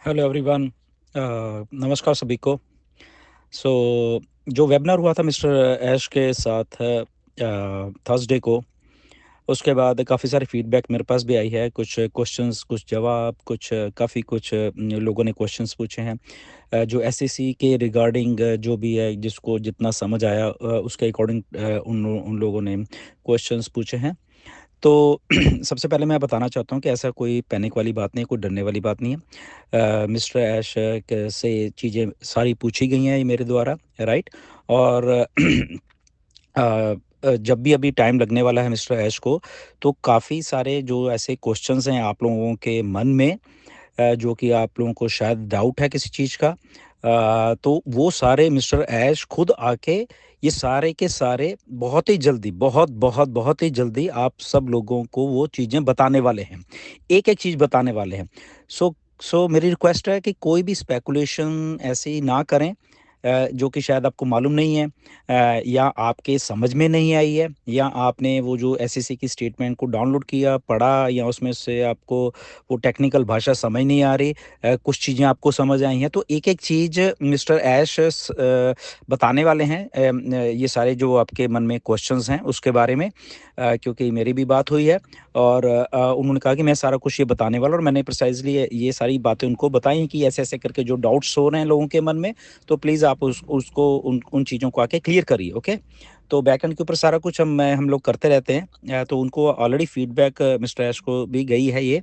Hello everyone. नमस्कार सभी को। सो जो वेबिनार हुआ था मिस्टर ऐश के साथ थर्सडे को, उसके बाद काफ़ी सारी फीडबैक मेरे पास भी आई है। कुछ क्वेश्चंस, कुछ जवाब, कुछ काफ़ी कुछ लोगों ने क्वेश्चंस पूछे हैं जो एसएससी के रिगार्डिंग, जो भी है जिसको जितना समझ आया उसके अकॉर्डिंग उन लोगों ने क्वेश्चंस पूछे हैं। तो सबसे पहले मैं बताना चाहता हूँ कि ऐसा कोई पैनिक वाली बात नहीं है, कोई डरने वाली बात नहीं है। मिस्टर ऐश से चीज़ें सारी पूछी गई हैं ये मेरे द्वारा, राइट। और जब भी अभी टाइम लगने वाला है मिस्टर ऐश को, तो काफ़ी सारे जो ऐसे क्वेश्चंस हैं आप लोगों के मन में, जो कि आप लोगों को शायद डाउट है किसी चीज़ का, तो वो सारे मिस्टर ऐश खुद आके ये सारे के सारे बहुत ही जल्दी, बहुत ही जल्दी आप सब लोगों को वो चीज़ें बताने वाले हैं। एक-एक चीज़ बताने वाले हैं। सो मेरी रिक्वेस्ट है कि कोई भी स्पेकुलेशन ऐसी ना करें जो कि शायद आपको मालूम नहीं है, या आपके समझ में नहीं आई है, या आपने वो जो एसएससी की स्टेटमेंट को डाउनलोड किया, पढ़ा, या उसमें से आपको वो टेक्निकल भाषा समझ नहीं आ रही, कुछ चीज़ें आपको समझ आई हैं। तो एक-एक चीज़ मिस्टर ऐश बताने वाले हैं, ये सारे जो आपके मन में क्वेश्चंस हैं उसके बारे में, क्योंकि मेरी भी बात हुई है और उन्होंने कहा कि मैं सारा कुछ ये बताने वाला, और मैंने प्रिसाइज़ली ये सारी बातें उनको बताई हैं कि ऐसे-ऐसे करके जो डाउट्स हो रहे हैं लोगों के मन में, तो प्लीज़ आप उसको उन चीज़ों को आके क्लियर करिए, ओके? तो बैकएंड के ऊपर सारा कुछ हम लोग करते रहते हैं। तो उनको ऑलरेडी फीडबैक मिस्टर ऐश को भी गई है ये।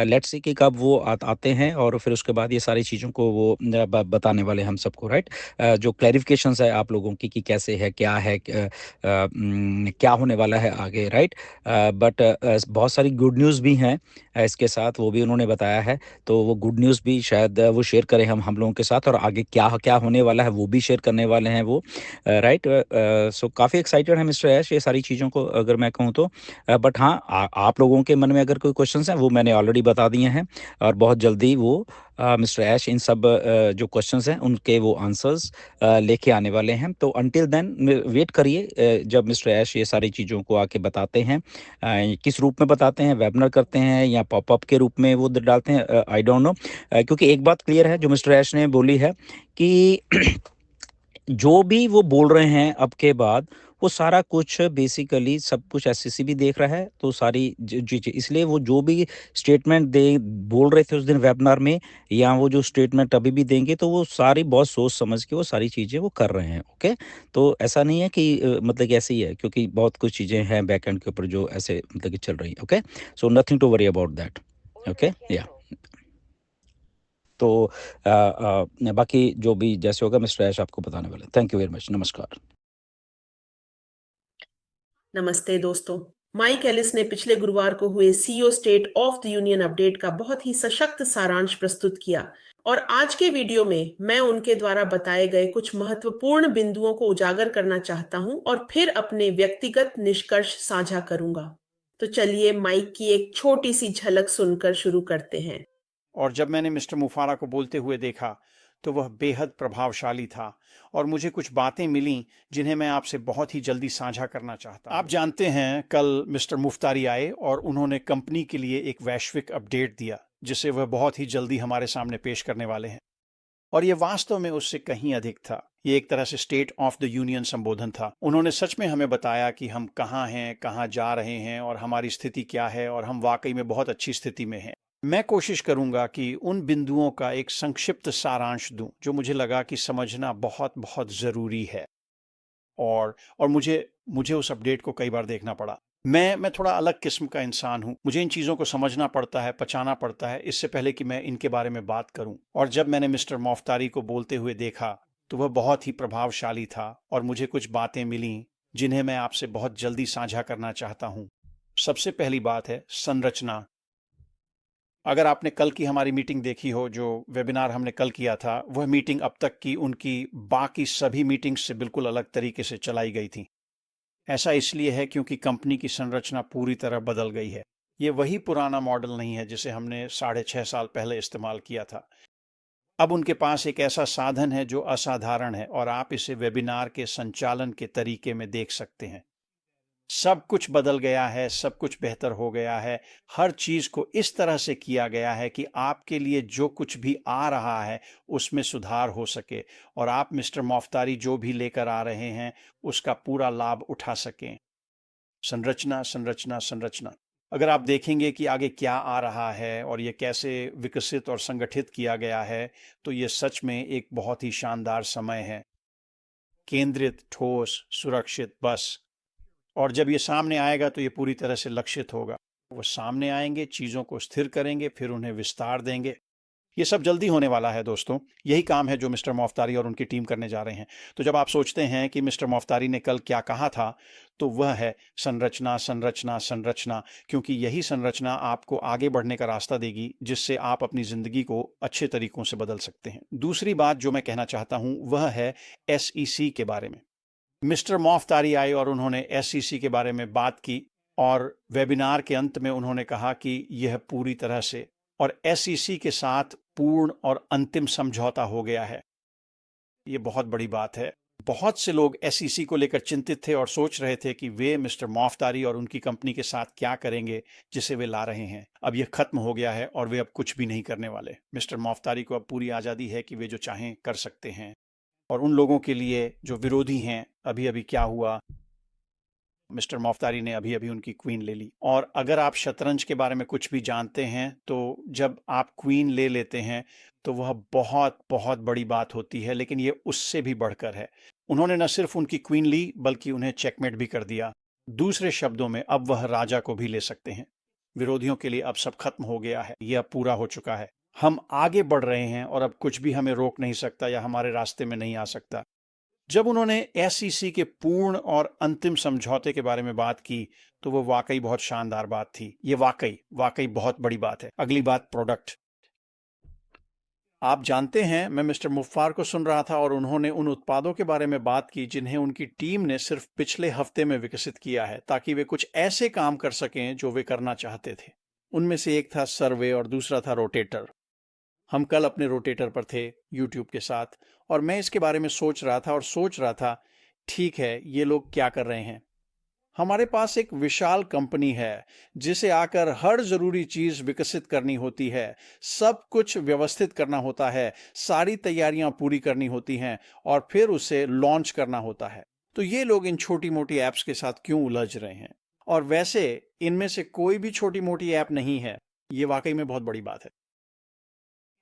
लेट्स सी कि कब वो आते हैं और फिर उसके बाद ये सारी चीज़ों को वो बताने वाले हैं हम सबको, राइट। जो क्लैरिफिकेशंस है आप लोगों की कि कैसे है, क्या है, क्या होने वाला है आगे, राइट। बट बहुत सारी गुड न्यूज़ भी हैं इसके साथ, वो भी उन्होंने बताया है। तो वो गुड न्यूज़ भी शायद वो शेयर करें हम लोगों के साथ, और आगे क्या क्या होने वाला है वो भी शेयर करने वाले हैं वो, राइट। सो काफ़ी एक्साइटेड है मिस्टर ऐश ये सारी चीज़ों को अगर मैं कहूँ तो। बट हाँ, आप लोगों के मन में अगर कोई क्वेश्चंस हैं वो मैंने ऑलरेडी बता दिए हैं, और बहुत जल्दी वो मिस्टर ऐश इन सब जो क्वेश्चंस हैं उनके वो आंसर्स लेके आने वाले हैं। तो अंटिल देन वेट करिए, जब मिस्टर ऐश ये सारी चीज़ों को आके बताते हैं। किस रूप में बताते हैं, वेबिनार करते हैं या पॉपअप के रूप में वो डालते हैं, आई डोंट नो। क्योंकि एक बात क्लियर है जो मिस्टर ऐश ने बोली है कि जो भी वो बोल रहे हैं अब के बाद, वो सारा कुछ बेसिकली सब कुछ एसएससी भी देख रहा है, तो सारी जी जी इसलिए वो जो भी स्टेटमेंट दे बोल रहे थे उस दिन वेबिनार में, या वो जो स्टेटमेंट अभी भी देंगे, तो वो सारी बहुत सोच समझ के वो सारी चीज़ें वो कर रहे हैं, ओके। तो ऐसा नहीं है कि मतलब कि ऐसे ही है, क्योंकि बहुत कुछ चीज़ें हैं बैक एंड के ऊपर जो ऐसे मतलब कि चल रही है, okay. So nothing to worry about that, okay, yeah. तो बाकी जो भी जैसे होगा मिस्टर ऐश आपको बताने वाले। थैंक यू वेरी मच, नमस्कार। नमस्ते दोस्तों। माइक एलिस ने पिछले गुरुवार को हुए CEO state of the union update का बहुत ही सशक्त सारांश प्रस्तुत किया, और आज के वीडियो में मैं उनके द्वारा बताए गए कुछ महत्वपूर्ण बिंदुओं को उजागर करना चाहता हूं और फिर अपने व्यक्तिगत निष्कर्ष साझा करूंगा। तो चलिए माइक की एक छोटी सी झलक सुनकर शुरू करते हैं। और जब मैंने मिस्टर मुफारा को बोलते हुए देखा तो वह बेहद प्रभावशाली था, और मुझे कुछ बातें मिलीं जिन्हें मैं आपसे बहुत ही जल्दी साझा करना चाहता हूं। आप जानते हैं, कल मिस्टर मुफ्तारी आए और उन्होंने कंपनी के लिए एक वैश्विक अपडेट दिया जिसे वह बहुत ही जल्दी हमारे सामने पेश करने वाले हैं। और यह वास्तव में उससे कहीं अधिक था। ये एक तरह से स्टेट ऑफ द यूनियन संबोधन था। उन्होंने सच में हमें बताया कि हम कहाँ हैं, कहाँ जा रहे हैं और हमारी स्थिति क्या है, और हम वाकई में बहुत अच्छी स्थिति में हैं। मैं कोशिश करूंगा कि उन बिंदुओं का एक संक्षिप्त सारांश दूं जो मुझे लगा कि समझना बहुत बहुत जरूरी है। और मुझे मुझे उस अपडेट को कई बार देखना पड़ा। मैं थोड़ा अलग किस्म का इंसान हूं। मुझे इन चीज़ों को समझना पड़ता है, पचाना पड़ता है, इससे पहले कि मैं इनके बारे में बात करूं। और जब मैंने मिस्टर मोफ्तारी को बोलते हुए देखा तो वह बहुत ही प्रभावशाली था, और मुझे कुछ बातें मिलीं जिन्हें मैं आपसे बहुत जल्दी साझा करना चाहता हूं। सबसे पहली बात है संरचना। अगर आपने कल की हमारी मीटिंग देखी हो, जो वेबिनार हमने कल किया था, वह मीटिंग अब तक की उनकी बाकी सभी मीटिंग्स से बिल्कुल अलग तरीके से चलाई गई थी। ऐसा इसलिए है क्योंकि कंपनी की संरचना पूरी तरह बदल गई है। ये वही पुराना मॉडल नहीं है जिसे हमने 6.5 साल पहले इस्तेमाल किया था। अब उनके पास एक ऐसा साधन है जो असाधारण है, और आप इसे वेबिनार के संचालन के तरीके में देख सकते हैं। सब कुछ बदल गया है, सब कुछ बेहतर हो गया है। हर चीज को इस तरह से किया गया है कि आपके लिए जो कुछ भी आ रहा है उसमें सुधार हो सके और आप मिस्टर मोफ्तारी जो भी लेकर आ रहे हैं उसका पूरा लाभ उठा सकें। संरचना, संरचना, संरचना। अगर आप देखेंगे कि आगे क्या आ रहा है और ये कैसे विकसित और संगठित किया गया है, तो ये सच में एक बहुत ही शानदार समय है। केंद्रित, ठोस, सुरक्षित, बस। और जब ये सामने आएगा तो ये पूरी तरह से लक्षित होगा। वो सामने आएंगे, चीज़ों को स्थिर करेंगे, फिर उन्हें विस्तार देंगे। ये सब जल्दी होने वाला है दोस्तों। यही काम है जो मिस्टर मोफ्तारी और उनकी टीम करने जा रहे हैं। तो जब आप सोचते हैं कि मिस्टर मोफ्तारी ने कल क्या कहा था, तो वह है संरचना, संरचना, संरचना, क्योंकि यही संरचना आपको आगे बढ़ने का रास्ता देगी, जिससे आप अपनी ज़िंदगी को अच्छे तरीकों से बदल सकते हैं। दूसरी बात जो मैं कहना चाहता हूँ वह है SEC के बारे में। मिस्टर मोफ्तारी आए और उन्होंने SEC के बारे में बात की और वेबिनार के अंत में उन्होंने कहा कि यह पूरी तरह से और SEC के साथ पूर्ण और अंतिम समझौता हो गया है। ये बहुत बड़ी बात है। बहुत से लोग SEC को लेकर चिंतित थे और सोच रहे थे कि वे मिस्टर मोफ्तारी और उनकी कंपनी के साथ क्या करेंगे जिसे वे ला रहे हैं। अब यह खत्म हो गया है और वे अब कुछ भी नहीं करने वाले। मिस्टर मोफ्तारी को अब पूरी आज़ादी है कि वे जो चाहें कर सकते हैं। और उन लोगों के लिए जो विरोधी हैं, अभी अभी क्या हुआ, मिस्टर मोफ्तारी ने अभी अभी उनकी क्वीन ले ली। और अगर आप शतरंज के बारे में कुछ भी जानते हैं तो जब आप क्वीन ले लेते हैं तो वह बहुत बहुत बड़ी बात होती है, लेकिन ये उससे भी बढ़कर है। उन्होंने न सिर्फ उनकी क्वीन ली बल्कि उन्हें चेकमेट भी कर दिया। दूसरे शब्दों में अब वह राजा को भी ले सकते हैं। विरोधियों के लिए अब सब खत्म हो गया है, यह अब पूरा हो चुका है। हम आगे बढ़ रहे हैं और अब कुछ भी हमें रोक नहीं सकता या हमारे रास्ते में नहीं आ सकता। जब उन्होंने SEC के पूर्ण और अंतिम समझौते के बारे में बात की तो वो वाकई बहुत शानदार बात थी। ये वाकई वाकई बहुत बड़ी बात है। अगली बात, प्रोडक्ट। आप जानते हैं, मैं मिस्टर मुफ्फार को सुन रहा था और उन्होंने उन उत्पादों के बारे में बात की जिन्हें उनकी टीम ने सिर्फ पिछले हफ्ते में विकसित किया है ताकि वे कुछ ऐसे काम कर सकें जो वे करना चाहते थे। उनमें से एक था सर्वे और दूसरा था रोटेटर। हम कल अपने रोटेटर पर थे यूट्यूब के साथ और मैं इसके बारे में सोच रहा था ठीक है, ये लोग क्या कर रहे हैं। हमारे पास एक विशाल कंपनी है जिसे आकर हर जरूरी चीज विकसित करनी होती है, सब कुछ व्यवस्थित करना होता है, सारी तैयारियां पूरी करनी होती हैं और फिर उसे लॉन्च करना होता है। तो ये लोग इन छोटी मोटी ऐप्स के साथ क्यों उलझ रहे हैं? और वैसे इनमें से कोई भी छोटी मोटी ऐप नहीं है। ये वाकई में बहुत बड़ी बात है।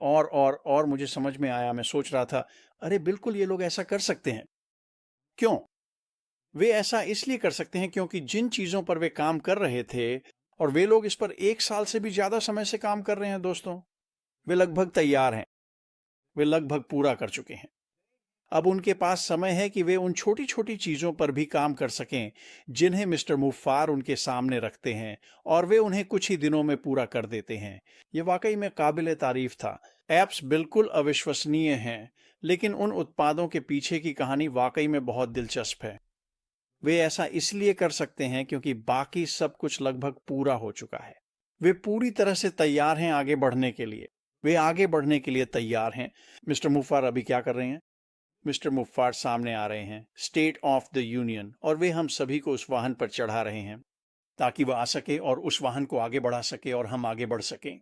और मुझे समझ में आया, मैं सोच रहा था, अरे बिल्कुल ये लोग ऐसा कर सकते हैं। क्यों? वे ऐसा इसलिए कर सकते हैं क्योंकि जिन चीजों पर वे काम कर रहे थे और वे लोग इस पर 1 साल से भी ज्यादा समय से काम कर रहे हैं दोस्तों, वे लगभग तैयार हैं, वे लगभग पूरा कर चुके हैं। अब उनके पास समय है कि वे उन छोटी छोटी चीजों पर भी काम कर सकें जिन्हें मिस्टर मुफ्फार उनके सामने रखते हैं और वे उन्हें कुछ ही दिनों में पूरा कर देते हैं। ये वाकई में काबिले तारीफ था। ऐप्स बिल्कुल अविश्वसनीय हैं, लेकिन उन उत्पादों के पीछे की कहानी वाकई में बहुत दिलचस्प है। वे ऐसा इसलिए कर सकते हैं क्योंकि बाकी सब कुछ लगभग पूरा हो चुका है। वे पूरी तरह से तैयार हैं आगे बढ़ने के लिए। वे आगे बढ़ने के लिए तैयार हैं। मिस्टर मुफ्फार अभी क्या कर रहे हैं? मिस्टर मुफ्फार सामने आ रहे हैं, स्टेट ऑफ द यूनियन, और वे हम सभी को उस वाहन पर चढ़ा रहे हैं ताकि वह आ सके और उस वाहन को आगे बढ़ा सके और हम आगे बढ़ सकें।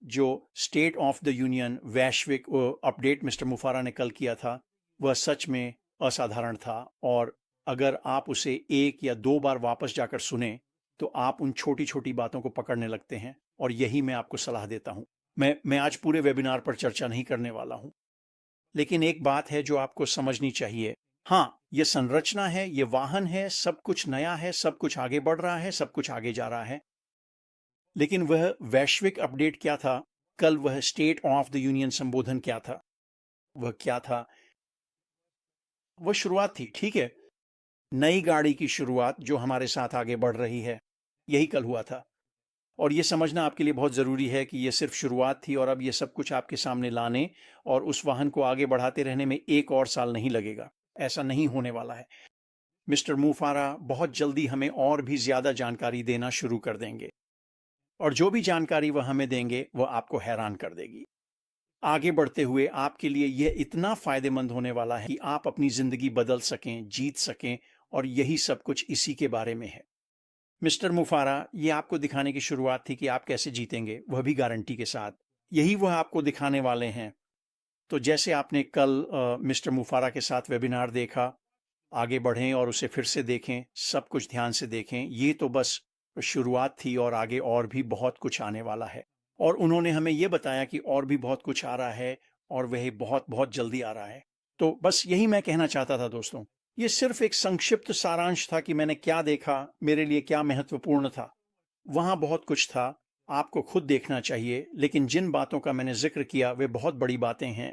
जो स्टेट ऑफ द यूनियन वैश्विक अपडेट मिस्टर मुफारा ने कल किया था, वह सच में असाधारण था। और अगर आप उसे 1 या 2 बार वापस जाकर सुने तो आप उन छोटी छोटी बातों को पकड़ने लगते हैं, और यही मैं आपको सलाह देता हूं। मैं आज पूरे वेबिनार पर चर्चा नहीं करने वाला हूं, लेकिन एक बात है जो आपको समझनी चाहिए। हाँ, ये संरचना है, ये वाहन है, सब कुछ नया है, सब कुछ आगे बढ़ रहा है, सब कुछ आगे जा रहा है। लेकिन वह वैश्विक अपडेट क्या था? कल वह स्टेट ऑफ द यूनियन संबोधन क्या था? वह क्या था? वह शुरुआत थी, ठीक है, नई गाड़ी की शुरुआत जो हमारे साथ आगे बढ़ रही है। यही कल हुआ था। और ये समझना आपके लिए बहुत ज़रूरी है कि ये सिर्फ शुरुआत थी और अब ये सब कुछ आपके सामने लाने और उस वाहन को आगे बढ़ाते रहने में 1 और साल नहीं लगेगा। ऐसा नहीं होने वाला है। मिस्टर मुफारा बहुत जल्दी हमें और भी ज़्यादा जानकारी देना शुरू कर देंगे, और जो भी जानकारी वह हमें देंगे वह आपको हैरान कर देगी। आगे बढ़ते हुए आपके लिए यह इतना फ़ायदेमंद होने वाला है कि आप अपनी ज़िंदगी बदल सकें, जीत सकें और यही सब कुछ इसी के बारे में है। मिस्टर मुफारा, ये आपको दिखाने की शुरुआत थी कि आप कैसे जीतेंगे, वह भी गारंटी के साथ। यही वह आपको दिखाने वाले हैं। तो जैसे आपने कल मिस्टर मुफारा के साथ वेबिनार देखा, आगे बढ़ें और उसे फिर से देखें, सब कुछ ध्यान से देखें। ये तो बस शुरुआत थी और आगे और भी बहुत कुछ आने वाला है। और उन्होंने हमें ये बताया कि और भी बहुत कुछ आ रहा है और वह बहुत बहुत जल्दी आ रहा है। तो बस यही मैं कहना चाहता था दोस्तों। ये सिर्फ एक संक्षिप्त सारांश था कि मैंने क्या देखा, मेरे लिए क्या महत्वपूर्ण था। वहाँ बहुत कुछ था, आपको खुद देखना चाहिए, लेकिन जिन बातों का मैंने जिक्र किया वे बहुत बड़ी बातें हैं।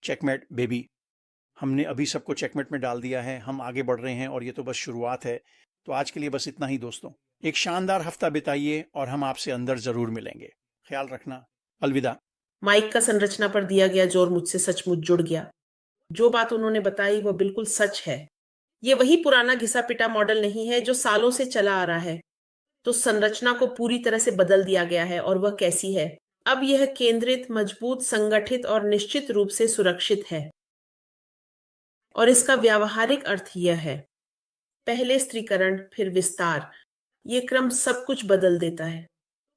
चेकमेट बेबी, हमने अभी सबको चेकमेट में डाल दिया है, हम आगे बढ़ रहे हैं और ये तो बस शुरुआत है। तो आज के लिए बस इतना ही दोस्तों। एक शानदार हफ्ता बिताइए और हम आपसे अंदर जरूर मिलेंगे। ख्याल रखना। अलविदा। माइक का संरचना पर दिया गया जोर मुझसे सचमुच जुड़ गया। जो बात उन्होंने बताई वो बिल्कुल सच है। ये वही पुराना घिसा पिटा मॉडल नहीं है जो सालों से चला आ रहा है। तो संरचना को पूरी तरह से बदल दिया गया है। और वह कैसी है? अब यह केंद्रित, मजबूत, संगठित और निश्चित रूप से सुरक्षित है। और इसका व्यावहारिक अर्थ यह है, पहले स्त्रीकरण, फिर विस्तार, ये क्रम सब कुछ बदल देता है।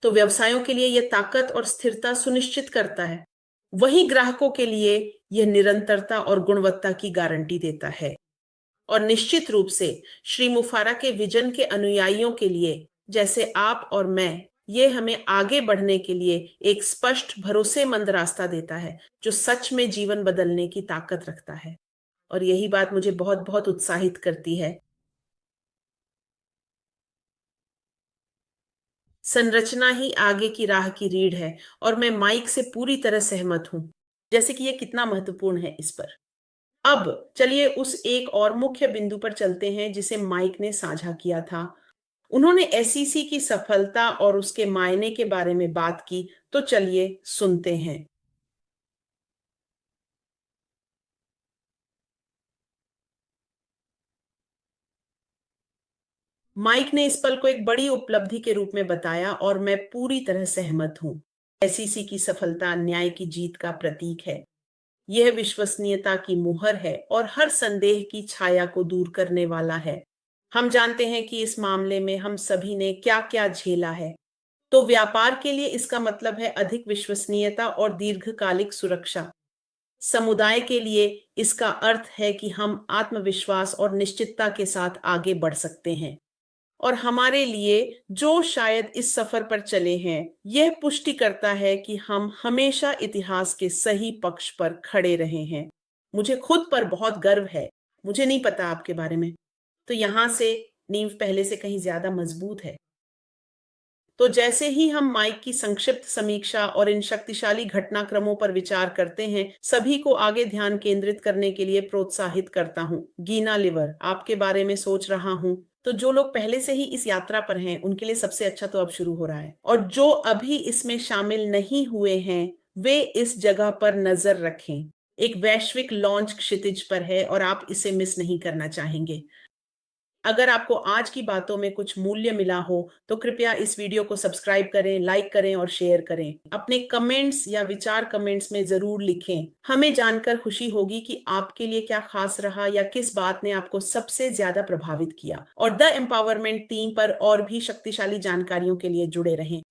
तो व्यवसायों के लिए यह ताकत और स्थिरता सुनिश्चित करता है। वही ग्राहकों के लिए यह निरंतरता और गुणवत्ता की गारंटी देता है। और निश्चित रूप से श्री मुफारा के विजन के अनुयायियों के लिए, जैसे आप और मैं, ये हमें आगे बढ़ने के लिए एक स्पष्ट, भरोसेमंद रास्ता देता है जो सच में जीवन बदलने की ताकत रखता है। और यही बात मुझे बहुत बहुत उत्साहित करती है। संरचना ही आगे की राह की रीढ़ है और मैं माइक से पूरी तरह सहमत हूं, जैसे कि यह कितना महत्वपूर्ण है इस पर। अब चलिए उस एक और मुख्य बिंदु पर चलते हैं जिसे माइक ने साझा किया था। उन्होंने एसईसी की सफलता और उसके मायने के बारे में बात की। तो चलिए सुनते हैं। माइक ने इस पल को एक बड़ी उपलब्धि के रूप में बताया और मैं पूरी तरह सहमत हूं। एसईसी की सफलता न्याय की जीत का प्रतीक है। यह विश्वसनीयता की मुहर है और हर संदेह की छाया को दूर करने वाला है। हम जानते हैं कि इस मामले में हम सभी ने क्या क्या झेला है। तो व्यापार के लिए इसका मतलब है अधिक विश्वसनीयता और दीर्घकालिक सुरक्षा। समुदाय के लिए इसका अर्थ है कि हम आत्मविश्वास और निश्चितता के साथ आगे बढ़ सकते हैं। और हमारे लिए जो शायद इस सफर पर चले हैं, यह पुष्टि करता है कि हम हमेशा इतिहास के सही पक्ष पर खड़े रहे हैं। मुझे खुद पर बहुत गर्व है। मुझे नहीं पता आपके बारे में। तो यहां से नींव पहले से कहीं ज्यादा मजबूत है। तो जैसे ही हम माइक की संक्षिप्त समीक्षा और इन शक्तिशाली घटनाक्रमों पर विचार करते हैं, सभी को आगे ध्यान केंद्रित करने के लिए प्रोत्साहित करता हूं। गीना लिवर, आपके बारे में सोच रहा हूं। तो जो लोग पहले से ही इस यात्रा पर हैं, उनके लिए सबसे अच्छा तो अब शुरू हो रहा है। और जो अभी इसमें शामिल नहीं हुए हैं, वे इस जगह पर नजर रखें। एक वैश्विक लॉन्च क्षितिज पर है और आप इसे मिस नहीं करना चाहेंगे। अगर आपको आज की बातों में कुछ मूल्य मिला हो तो कृपया इस वीडियो को सब्सक्राइब करें, लाइक करें और शेयर करें। अपने कमेंट्स या विचार कमेंट्स में जरूर लिखें। हमें जानकर खुशी होगी कि आपके लिए क्या खास रहा या किस बात ने आपको सबसे ज्यादा प्रभावित किया। और द एम्पावरमेंट टीम पर और भी शक्तिशाली जानकारियों के लिए जुड़े रहें।